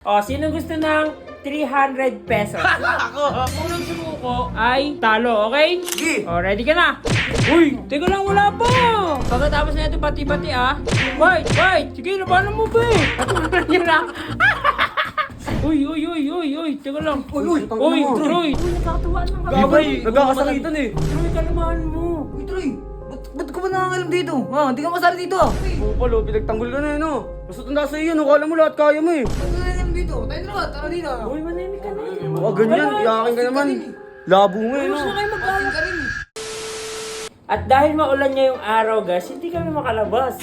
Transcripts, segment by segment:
Sino gusto ng 300 pesos? Ako! Unang sumuko ay talo, okay? Sige! Ready ka na? Uy, teka lang, wala pa! Pagkatapos na ito, bati-bati Wait! Sige, labanan mo ba eh? Patuloy niya na. Uy, teka lang. Uy, Troy! Uy, nagkakatuwaan lang kami. Gabay, nagkakasakitan eh. Troy, kalamahan mo. Uy, Troy! Ba't ka ba nangangalam dito? Hindi ka masali dito Oo pala, pinagtanggol ka na eh no. Basta tanda sa iyo, no? Kala mo lahat kaya mo eh. Ba't ka nangangalam dito? Tayo dalawa, tara dito. Uy, manahimik ka na. Ganyan, iyakin ka naman. Labo mo eh no. Gusto kayo mag Asin ka rin. At dahil maulan niya yung araw, guys, hindi kami makalabas.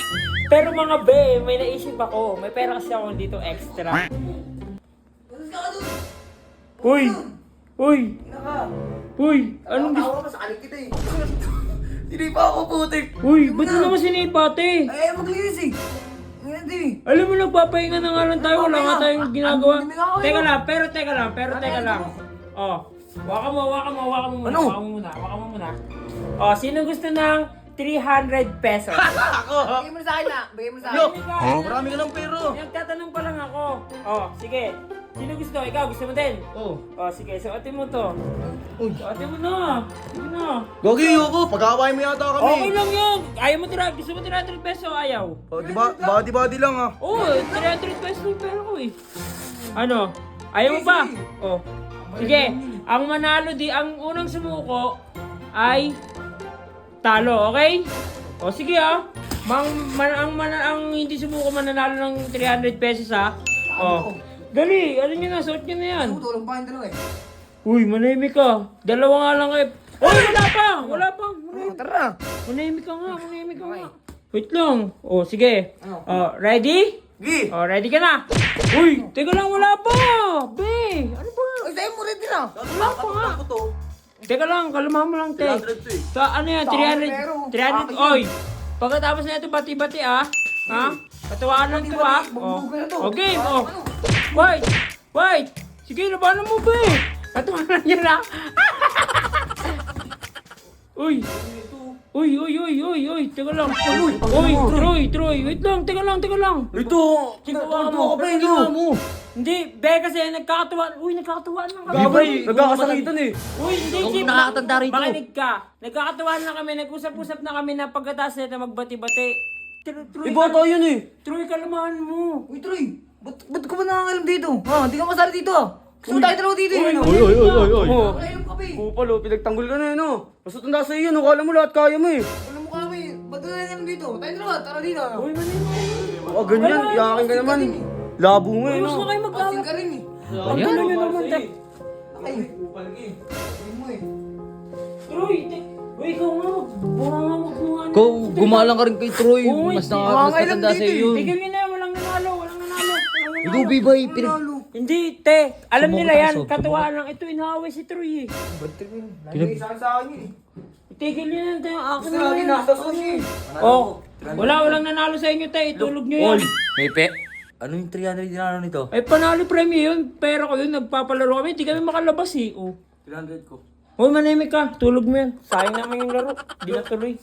Pero mga be, may naisip ako. May pera kasi ako dito extra. Batas ka doon. Uy! Ina ka. Anong gusto? Tawa pa sa kalig kita eh. Hindi pa ako putik. Uy, ba't mo naman sinipate? Ay, maglinis eh. Hindi. Alam mo, nagpapahinga na nga lang tayo. Wala nga tayong ginagawa. Ang dumi nga ako, Teka lang. Waka mo muna. Ano? Waka mo muna. Sino gusto ng 300 pesos? Ako! Bigay mo na sa akin na. Bigay mo sa Yo! akin. Marami ka ng pero. Nagtatanong pa lang ako. Sige. Sino gusto? Ikaw, gusto mo din? Oh. Sige. Suotin mo to. Suotin mo na. Sige na. Gogi, ayoko. Pag-aaway mo yata kami. Okay lang yun. Ayaw mo gusto mo 300 pesos? Ayaw. Diba, body lang ah. 300 pesos yung pera ko eh. Ano? Ayaw mo pa? Sige. Ang ang unang sumuko ay talo, okay? Sige ang hindi sumuko mananalo ng 300 pesos Dali, nyo na, suot nyo na yan. Tulong pa yung dalawa eh. Uy, manahimik ka. Dalawa nga lang eh. Wala pa. Tara. Manahimik ka nga. Wait lang. Sige. Ready? Gi! Ready ka na? Uy, teka lang, wala pa! Be, ano ba? Ay, sa'yo mo ready na. Wala pa nga. Teka lang, kalmahan mo lang, te. 300 to eh. Ano yan, 300? 300, oy! Pagkatapos na ito, bati-bati, Ha? Patuwaan lang ito, Game, Wait! Sige, labanan mo, be! Patuwaan lang yan, Uy! Teka lang. Troy, wait lang, teka lang. Ito! Tingnan Ito ka pa eh no. Hindi, be, kasi nagkakatuwaan lang kami. Gabay, nagkakasakitan eh. Uy, hindi, Huwag Chip. nakakatanda rito. Makinig ka. Nagkakatuwaan na kami, nag-usap-usap na kami na pagkatapos nito magbati-bati. Troy, Iba tayo yun eh. Troy, kalamahan mo. Uy, Troy. Ba't ka ba nangangalam dito? Hindi ka masali dito Gusto mo tayo dalawa dito eh. Oy. Nangangalam ka pa eh. Oo pala, pinagtanggol ka na eh no. Basta tanda sa iyo, no? Kala mo lahat kaya mo eh. Alam mo kami. Ba't ka nangangalam dito? Tayo dalawa, tara dito. Uy, Ganyan, iyakin ka naman. Labo mo eh gusto no. na kayo Asin mag-away. ka rin eh. Ang gulo nyo naman, te. Ay. Sabi mo eh. Troy, uy, ikaw nga. Bunga nga magmunga. Ikaw, gumalang ka rin kay Troy. Oo, Mas mga nakatanda kailan sa dito iyo. Tigil nyo na, walang nanalo. Ikaw, Bibay, Hindi, te. Alam Subukan nila tayo, yan. subukan. Katuwaan lang. Ito, inaaway si Troy eh. Lagi sa akin eh. Tigil nyo yan, te. Akin Gusto na lagi yan. nasa sushi eh. Walang nanalo sa inyo, te. Itulog nyo yan. May ano yung 300 dinaro nito? Ay, panalo premium yun. Pera ko yun. Nagpapalaro kami. Hindi kami makalabas eh. 300 ko. Manimik ka. Tulog mo yan. Sayang naman yung laro. Di na tuloy.